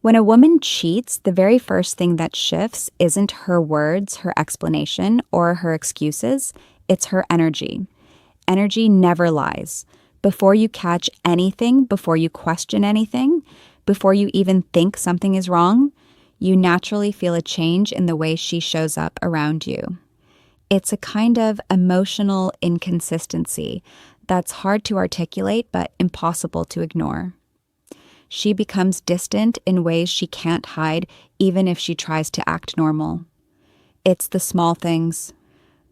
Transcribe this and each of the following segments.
When a woman cheats, the very first thing that shifts isn't her words, her explanation, or her excuses, it's her energy. Energy never lies. Before you catch anything, before you question anything, before you even think something is wrong, you naturally feel a change in the way she shows up around you. It's a kind of emotional inconsistency that's hard to articulate but impossible to ignore. She becomes distant in ways she can't hide, even if she tries to act normal. It's the small things,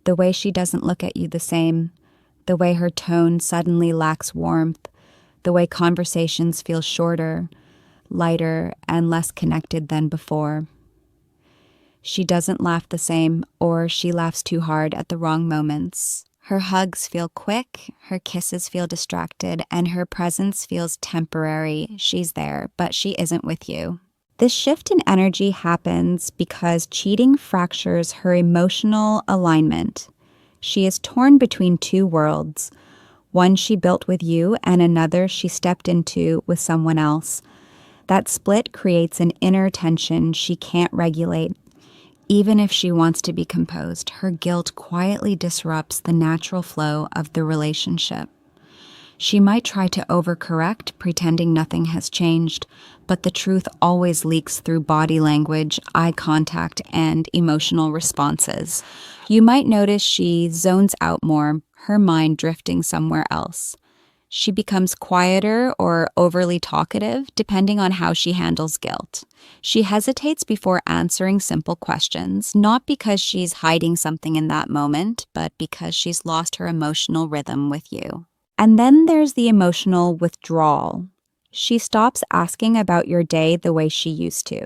the way she doesn't look at you the same, the way her tone suddenly lacks warmth, the way conversations feel shorter, lighter, and less connected than before. She doesn't laugh the same, or she laughs too hard at the wrong moments. Her hugs feel quick, her kisses feel distracted, and her presence feels temporary. She's there, but she isn't with you. This shift in energy happens because cheating fractures her emotional alignment. She is torn between two worlds, one she built with you and another she stepped into with someone else. That split creates an inner tension she can't regulate. Even if she wants to be composed, her guilt quietly disrupts the natural flow of the relationship. She might try to overcorrect, pretending nothing has changed, but the truth always leaks through body language, eye contact, and emotional responses. You might notice she zones out more, her mind drifting somewhere else. She becomes quieter or overly talkative, depending on how she handles guilt. She hesitates before answering simple questions, not because she's hiding something in that moment, but because she's lost her emotional rhythm with you. And then there's the emotional withdrawal. She stops asking about your day the way she used to.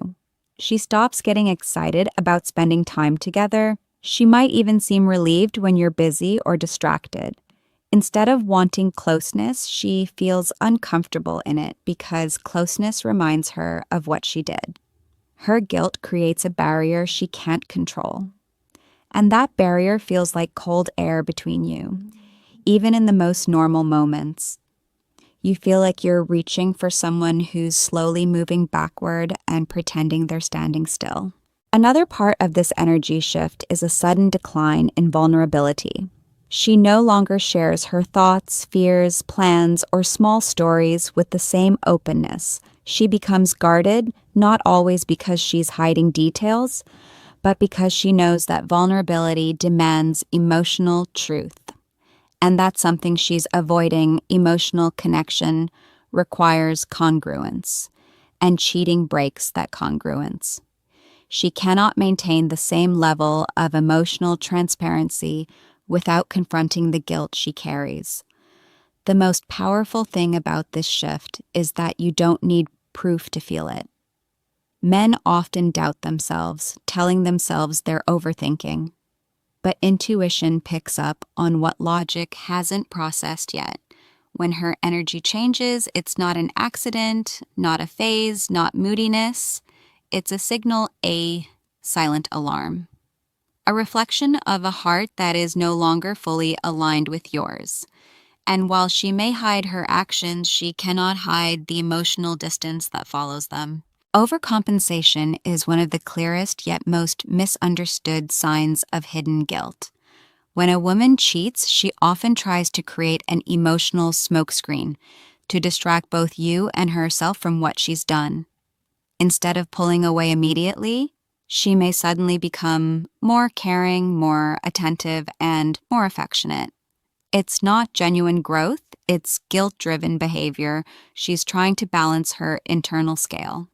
She stops getting excited about spending time together. She might even seem relieved when you're busy or distracted. Instead of wanting closeness, she feels uncomfortable in it because closeness reminds her of what she did. Her guilt creates a barrier she can't control. And that barrier feels like cold air between you, even in the most normal moments. You feel like you're reaching for someone who's slowly moving backward and pretending they're standing still. Another part of this energy shift is a sudden decline in vulnerability. She no longer shares her thoughts, fears, plans, or small stories with the same openness. She becomes guarded, not always because she's hiding details, but because she knows that vulnerability demands emotional truth. And that's something she's avoiding. Emotional connection requires congruence, and cheating breaks that congruence. She cannot maintain the same level of emotional transparency without confronting the guilt she carries. The most powerful thing about this shift is that you don't need proof to feel it. Men often doubt themselves, telling themselves they're overthinking. But intuition picks up on what logic hasn't processed yet. When her energy changes, it's not an accident, not a phase, not moodiness. It's a signal, a silent alarm. A reflection of a heart that is no longer fully aligned with yours. And while she may hide her actions, she cannot hide the emotional distance that follows them. Overcompensation is one of the clearest yet most misunderstood signs of hidden guilt. When a woman cheats, she often tries to create an emotional smokescreen to distract both you and herself from what she's done. Instead of pulling away immediately, she may suddenly become more caring, more attentive, and more affectionate. It's not genuine growth, it's guilt-driven behavior. She's trying to balance her internal scale,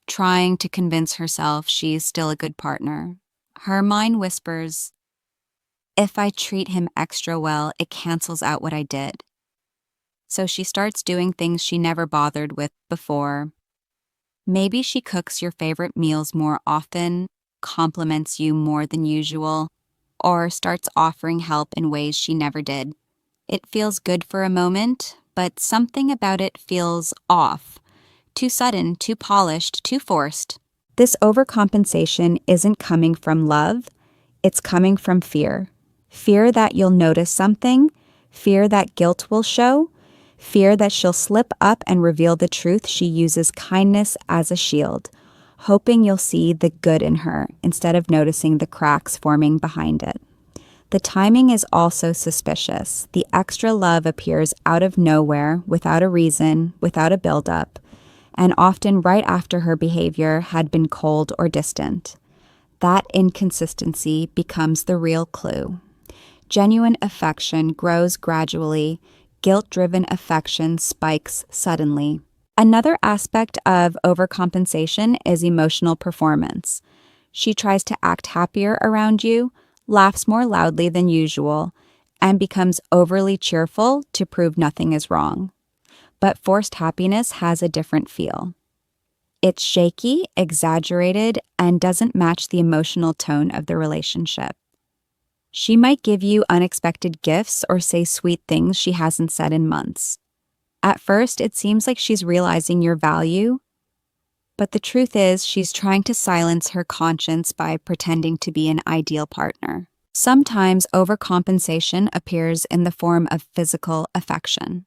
trying to convince herself she's still a good partner. Her mind whispers, "If I treat him extra well, it cancels out what I did." So she starts doing things she never bothered with before. Maybe she cooks your favorite meals more often, compliments you more than usual, or starts offering help in ways she never did. It feels good for a moment, but something about it feels off. Too sudden, too polished, too forced. This overcompensation isn't coming from love, it's coming from fear. Fear that you'll notice something, fear that guilt will show, fear that she'll slip up and reveal the truth. She uses kindness as a shield, hoping you'll see the good in her instead of noticing the cracks forming behind it. The timing is also suspicious. The extra love appears out of nowhere, without a reason, without a buildup, and often right after her behavior had been cold or distant. That inconsistency becomes the real clue. Genuine affection grows gradually, guilt-driven affection spikes suddenly. Another aspect of overcompensation is emotional performance. She tries to act happier around you, laughs more loudly than usual, and becomes overly cheerful to prove nothing is wrong. But forced happiness has a different feel. It's shaky, exaggerated, and doesn't match the emotional tone of the relationship. She might give you unexpected gifts or say sweet things she hasn't said in months. At first, it seems like she's realizing your value, but the truth is she's trying to silence her conscience by pretending to be an ideal partner. Sometimes overcompensation appears in the form of physical affection.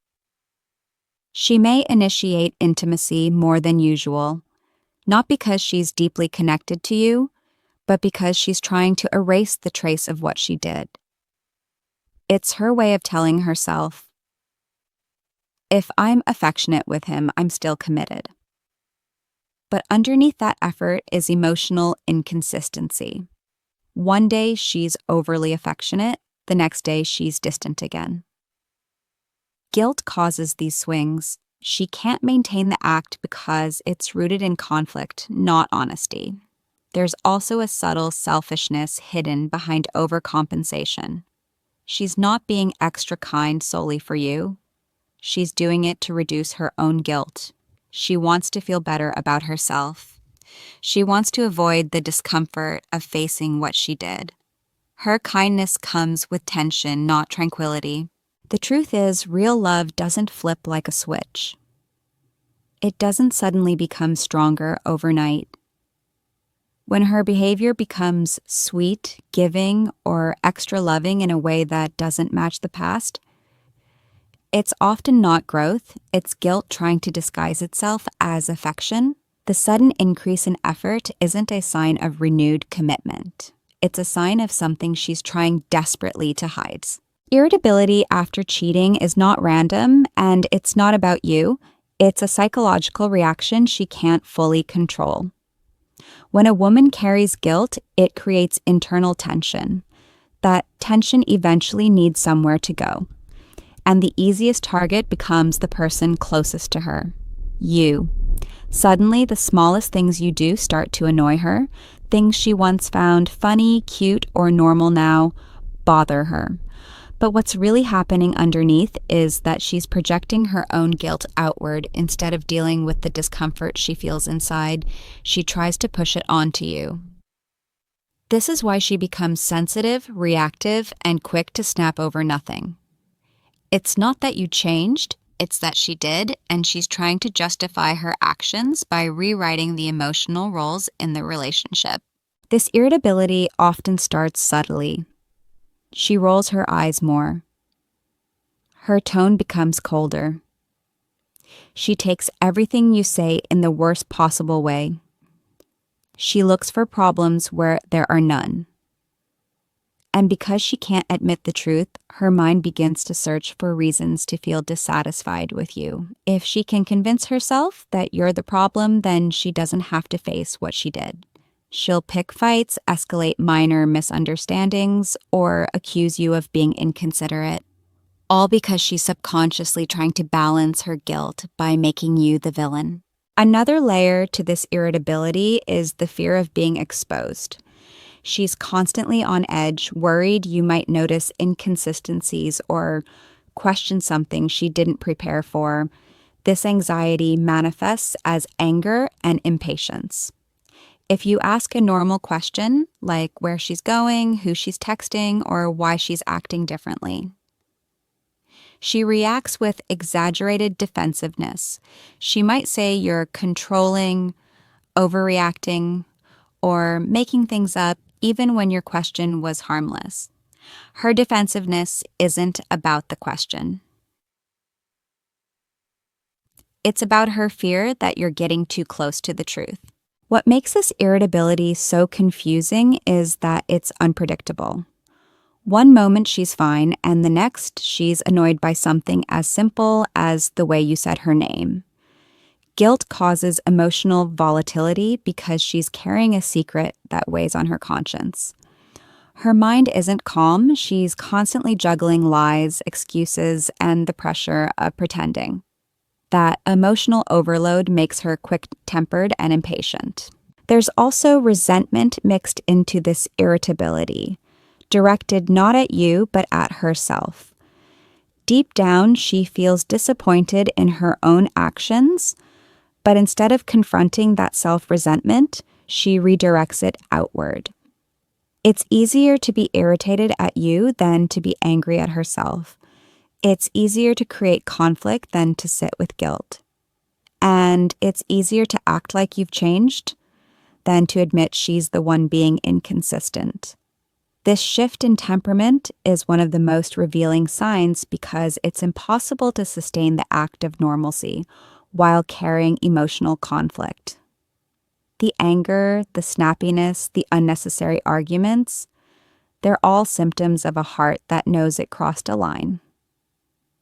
She may initiate intimacy more than usual, not because she's deeply connected to you, but because she's trying to erase the trace of what she did. It's her way of telling herself, if I'm affectionate with him, I'm still committed. But underneath that effort is emotional inconsistency. One day she's overly affectionate, the next day she's distant again. Guilt causes these swings. She can't maintain the act because it's rooted in conflict, not honesty. There's also a subtle selfishness hidden behind overcompensation. She's not being extra kind solely for you. She's doing it to reduce her own guilt. She wants to feel better about herself. She wants to avoid the discomfort of facing what she did. Her kindness comes with tension, not tranquility. The truth is, real love doesn't flip like a switch. It doesn't suddenly become stronger overnight. When her behavior becomes sweet, giving, or extra loving in a way that doesn't match the past, it's often not growth, it's guilt trying to disguise itself as affection. The sudden increase in effort isn't a sign of renewed commitment. It's a sign of something she's trying desperately to hide. Irritability after cheating is not random, and it's not about you. It's a psychological reaction she can't fully control. When a woman carries guilt, it creates internal tension. That tension eventually needs somewhere to go. And the easiest target becomes the person closest to her, you. Suddenly, the smallest things you do start to annoy her. Things she once found funny, cute, or normal now bother her. But what's really happening underneath is that she's projecting her own guilt outward instead of dealing with the discomfort she feels inside. She tries to push it onto you. This is why she becomes sensitive, reactive, and quick to snap over nothing. It's not that you changed, it's that she did, and she's trying to justify her actions by rewriting the emotional roles in the relationship. This irritability often starts subtly. She rolls her eyes more. Her tone becomes colder. She takes everything you say in the worst possible way. She looks for problems where there are none. And because she can't admit the truth, her mind begins to search for reasons to feel dissatisfied with you. If she can convince herself that you're the problem, then she doesn't have to face what she did. She'll pick fights, escalate minor misunderstandings, or accuse you of being inconsiderate. All because she's subconsciously trying to balance her guilt by making you the villain. Another layer to this irritability is the fear of being exposed. She's constantly on edge, worried you might notice inconsistencies or question something she didn't prepare for. This anxiety manifests as anger and impatience. If you ask a normal question, like where she's going, who she's texting, or why she's acting differently, she reacts with exaggerated defensiveness. She might say you're controlling, overreacting, or making things up even when your question was harmless. Her defensiveness isn't about the question. It's about her fear that you're getting too close to the truth. What makes this irritability so confusing is that it's unpredictable. One moment she's fine, and the next she's annoyed by something as simple as the way you said her name. Guilt causes emotional volatility because she's carrying a secret that weighs on her conscience. Her mind isn't calm, she's constantly juggling lies, excuses, and the pressure of pretending. That emotional overload makes her quick-tempered and impatient. There's also resentment mixed into this irritability, directed not at you, but at herself. Deep down, she feels disappointed in her own actions, but instead of confronting that self-resentment, she redirects it outward. It's easier to be irritated at you than to be angry at herself. It's easier to create conflict than to sit with guilt. And it's easier to act like you've changed than to admit she's the one being inconsistent. This shift in temperament is one of the most revealing signs because it's impossible to sustain the act of normalcy while carrying emotional conflict. The anger, the snappiness, the unnecessary arguments, they're all symptoms of a heart that knows it crossed a line.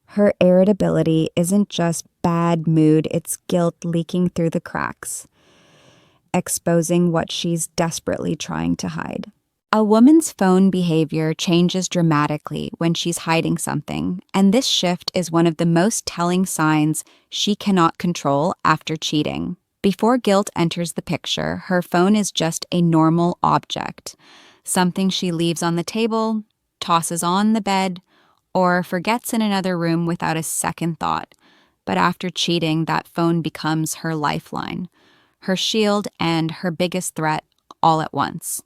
Her irritability isn't just bad mood, it's guilt leaking through the cracks, exposing what she's desperately trying to hide. A woman's phone behavior changes dramatically when she's hiding something, and this shift is one of the most telling signs she cannot control after cheating. Before guilt enters the picture, her phone is just a normal object, something she leaves on the table, tosses on the bed, or forgets in another room without a second thought. But after cheating, that phone becomes her lifeline, her shield, and her biggest threat all at once.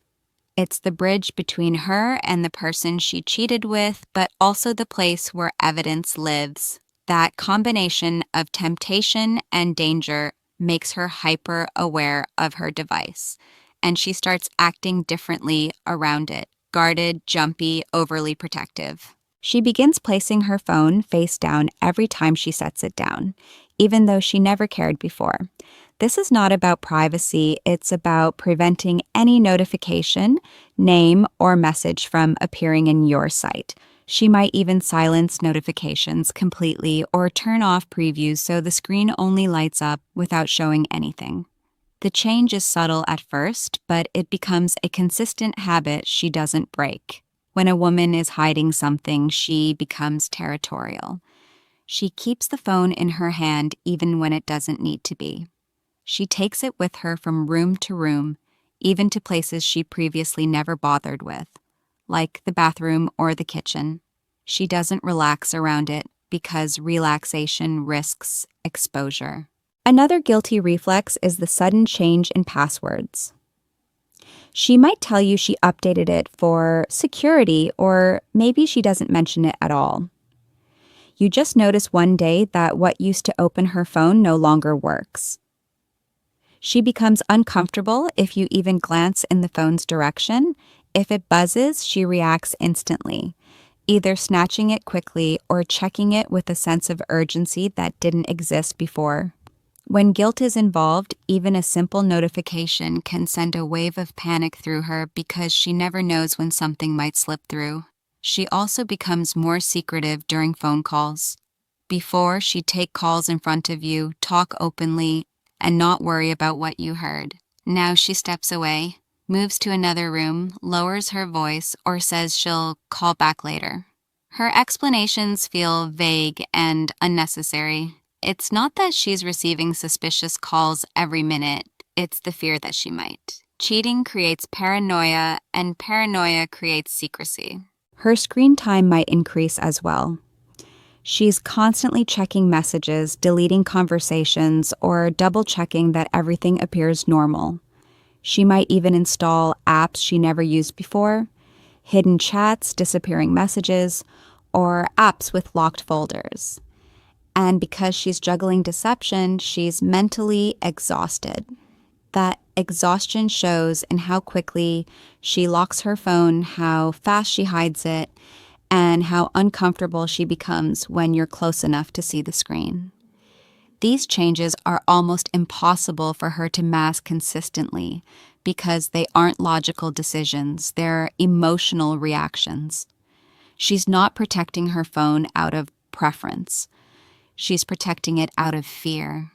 It's the bridge between her and the person she cheated with, but also the place where evidence lives. That combination of temptation and danger makes her hyper-aware of her device, and she starts acting differently around it, guarded, jumpy, overly protective. She begins placing her phone face down every time she sets it down, even though she never cared before. This is not about privacy, it's about preventing any notification, name, or message from appearing in your sight. She might even silence notifications completely or turn off previews so the screen only lights up without showing anything. The change is subtle at first, but it becomes a consistent habit she doesn't break. When a woman is hiding something, she becomes territorial. She keeps the phone in her hand even when it doesn't need to be. She takes it with her from room to room, even to places she previously never bothered with, like the bathroom or the kitchen. She doesn't relax around it because relaxation risks exposure. Another guilty reflex is the sudden change in passwords. She might tell you she updated it for security, or maybe she doesn't mention it at all. You just notice one day that what used to open her phone no longer works. She becomes uncomfortable if you even glance in the phone's direction. If it buzzes, she reacts instantly, either snatching it quickly or checking it with a sense of urgency that didn't exist before. When guilt is involved, even a simple notification can send a wave of panic through her because she never knows when something might slip through. She also becomes more secretive during phone calls. Before, she'd take calls in front of you, talk openly, and not worry about what you heard. Now she steps away, moves to another room, lowers her voice, or says she'll call back later. Her explanations feel vague and unnecessary. It's not that she's receiving suspicious calls every minute, it's the fear that she might. Cheating creates paranoia, and paranoia creates secrecy. Her screen time might increase as well. She's constantly checking messages, deleting conversations, or double-checking that everything appears normal. She might even install apps she never used before, hidden chats, disappearing messages, or apps with locked folders. And because she's juggling deception, she's mentally exhausted. That exhaustion shows in how quickly she locks her phone, how fast she hides it, and how uncomfortable she becomes when you're close enough to see the screen. These changes are almost impossible for her to mask consistently because they aren't logical decisions, they're emotional reactions. She's not protecting her phone out of preference. She's protecting it out of fear.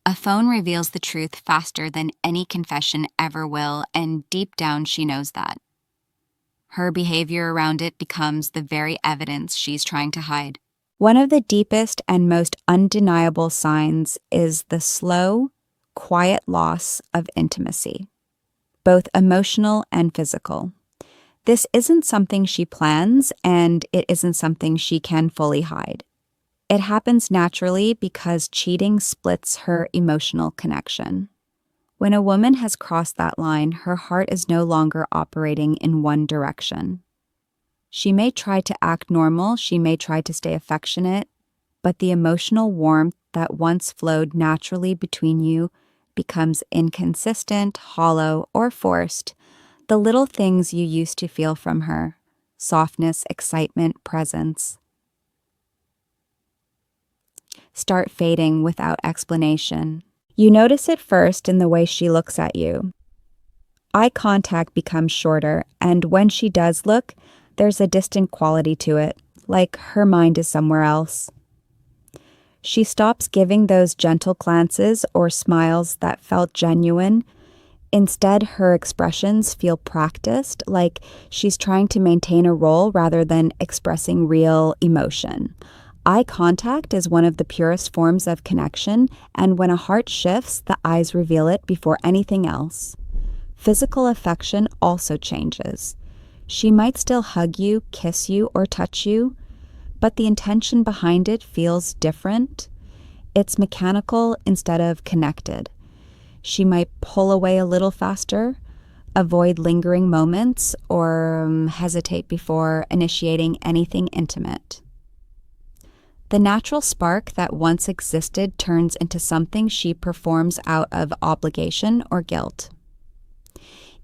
A phone reveals the truth faster than any confession ever will, and deep down she knows that. Her behavior around it becomes the very evidence she's trying to hide. One of the deepest and most undeniable signs is the slow, quiet loss of intimacy, both emotional and physical. This isn't something she plans, and it isn't something she can fully hide. It happens naturally because cheating splits her emotional connection. When a woman has crossed that line, her heart is no longer operating in one direction. She may try to act normal, she may try to stay affectionate, but the emotional warmth that once flowed naturally between you becomes inconsistent, hollow, or forced. The little things you used to feel from her, softness, excitement, presence, start fading without explanation. You notice it first in the way she looks at you. Eye contact becomes shorter, and when she does look, there's a distant quality to it, like her mind is somewhere else. She stops giving those gentle glances or smiles that felt genuine. Instead, her expressions feel practiced, like she's trying to maintain a role rather than expressing real emotion. Eye contact is one of the purest forms of connection, and when a heart shifts, the eyes reveal it before anything else. Physical affection also changes. She might still hug you, kiss you, or touch you, but the intention behind it feels different. It's mechanical instead of connected. She might pull away a little faster, avoid lingering moments, or hesitate before initiating anything intimate. The natural spark that once existed turns into something she performs out of obligation or guilt.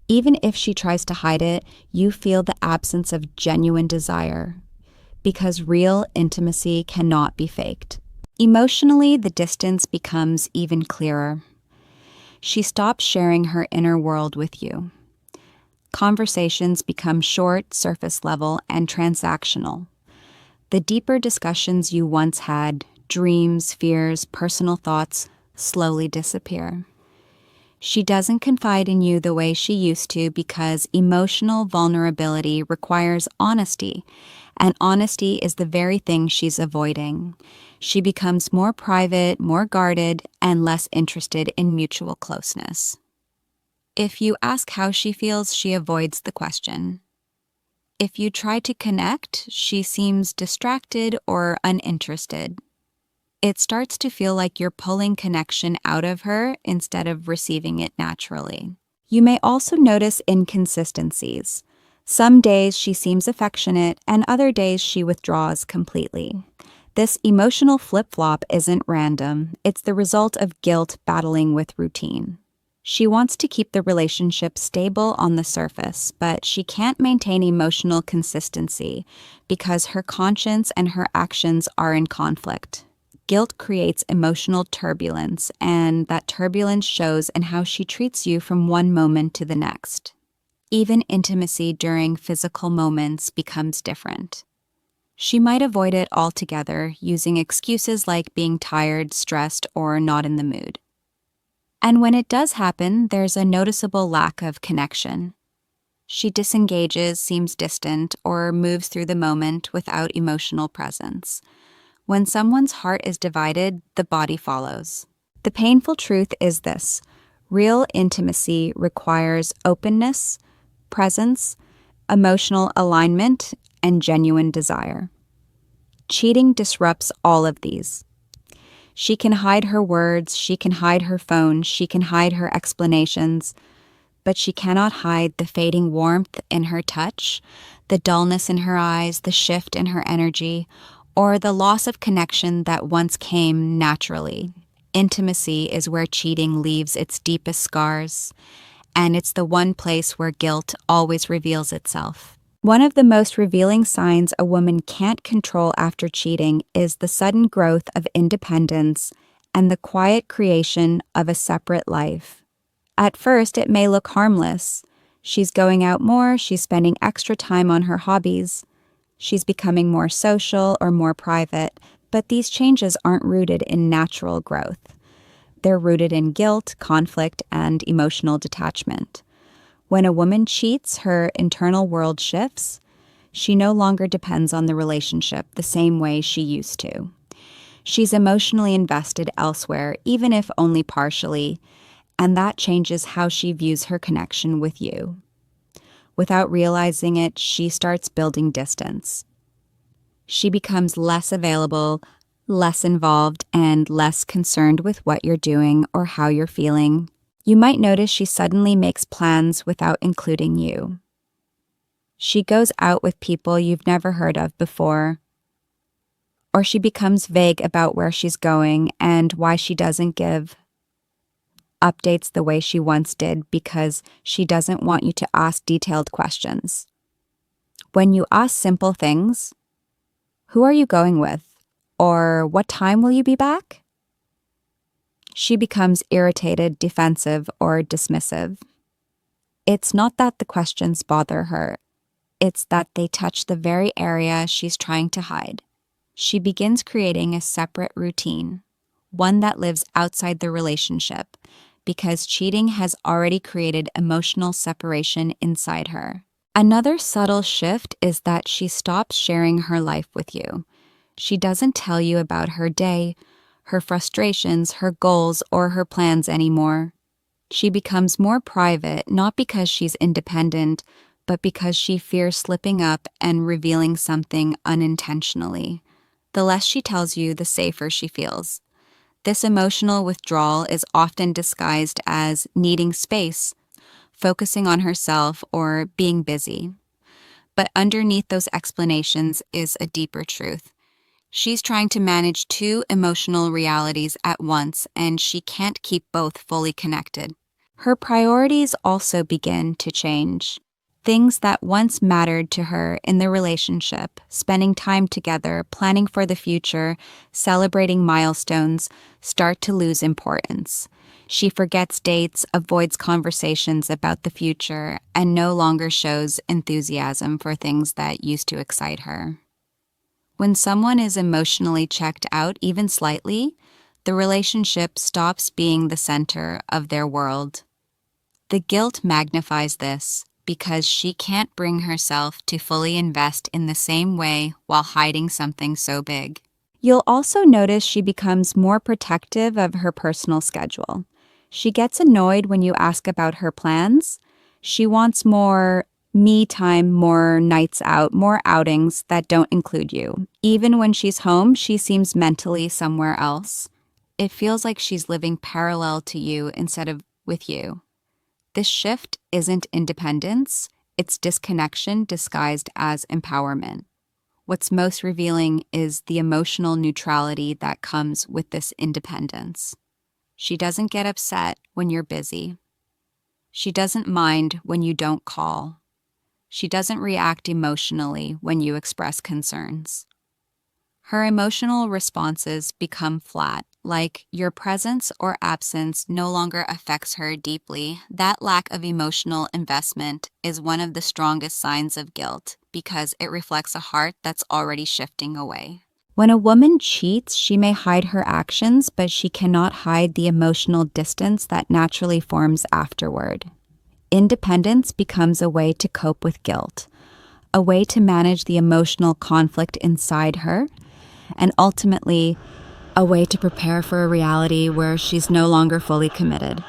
Even if she tries to hide it, you feel the absence of genuine desire, because real intimacy cannot be faked. Emotionally, the distance becomes even clearer. She stops sharing her inner world with you. Conversations become short, surface level, and transactional. The deeper discussions you once had, dreams, fears, personal thoughts, slowly disappear. She doesn't confide in you the way she used to because emotional vulnerability requires honesty, and honesty is the very thing she's avoiding. She becomes more private, more guarded, and less interested in mutual closeness. If you ask how she feels, she avoids the question. If you try to connect, she seems distracted or uninterested. It starts to feel like you're pulling connection out of her instead of receiving it naturally. You may also notice inconsistencies. Some days she seems affectionate, and other days she withdraws completely. This emotional flip-flop isn't random. It's the result of guilt battling with routine. She wants to keep the relationship stable on the surface, but she can't maintain emotional consistency because her conscience and her actions are in conflict. Guilt creates emotional turbulence, and that turbulence shows in how she treats you from one moment to the next. Even intimacy during physical moments becomes different. She might avoid it altogether, using excuses like being tired, stressed, or not in the mood. And when it does happen, there's a noticeable lack of connection. She disengages, seems distant, or moves through the moment without emotional presence. When someone's heart is divided, the body follows. The painful truth is this: real intimacy requires openness, presence, emotional alignment, and genuine desire. Cheating disrupts all of these. She can hide her words, she can hide her phone, she can hide her explanations, but she cannot hide the fading warmth in her touch, the dullness in her eyes, the shift in her energy, or the loss of connection that once came naturally. Intimacy is where cheating leaves its deepest scars, and it's the one place where guilt always reveals itself. One of the most revealing signs a woman can't control after cheating is the sudden growth of independence and the quiet creation of a separate life. At first, it may look harmless. She's going out more, she's spending extra time on her hobbies, she's becoming more social or more private, but these changes aren't rooted in natural growth. They're rooted in guilt, conflict, and emotional detachment. When a woman cheats, her internal world shifts. She no longer depends on the relationship the same way she used to. She's emotionally invested elsewhere, even if only partially, and that changes how she views her connection with you. Without realizing it, she starts building distance. She becomes less available, less involved, and less concerned with what you're doing or how you're feeling. You might notice she suddenly makes plans without including you. She goes out with people you've never heard of before, or she becomes vague about where she's going and why she doesn't give updates the way she once did because she doesn't want you to ask detailed questions. When you ask simple things, who are you going with? Or what time will you be back? She becomes irritated, defensive, or dismissive. It's not that the questions bother her. It's that they touch the very area she's trying to hide. She begins creating a separate routine, one that lives outside the relationship, because cheating has already created emotional separation inside her. Another subtle shift is that she stops sharing her life with you. She doesn't tell you about her day, her frustrations, her goals, or her plans anymore. She becomes more private, not because she's independent, but because she fears slipping up and revealing something unintentionally. The less she tells you, the safer she feels. This emotional withdrawal is often disguised as needing space, focusing on herself, or being busy. But underneath those explanations is a deeper truth. She's trying to manage two emotional realities at once, and she can't keep both fully connected. Her priorities also begin to change. Things that once mattered to her in the relationship, spending time together, planning for the future, celebrating milestones, start to lose importance. She forgets dates, avoids conversations about the future, and no longer shows enthusiasm for things that used to excite her. When someone is emotionally checked out even slightly, the relationship stops being the center of their world. The guilt magnifies this because she can't bring herself to fully invest in the same way while hiding something so big. You'll also notice she becomes more protective of her personal schedule. She gets annoyed when you ask about her plans. She wants more me time, more nights out, more outings that don't include you. Even when she's home, she seems mentally somewhere else. It feels like she's living parallel to you instead of with you. This shift isn't independence, it's disconnection disguised as empowerment. What's most revealing is the emotional neutrality that comes with this independence. She doesn't get upset when you're busy. She doesn't mind when you don't call. She doesn't react emotionally when you express concerns. Her emotional responses become flat, like your presence or absence no longer affects her deeply. That lack of emotional investment is one of the strongest signs of guilt because it reflects a heart that's already shifting away. When a woman cheats, she may hide her actions, but she cannot hide the emotional distance that naturally forms afterward. Independence becomes a way to cope with guilt, a way to manage the emotional conflict inside her, and ultimately, a way to prepare for a reality where she's no longer fully committed.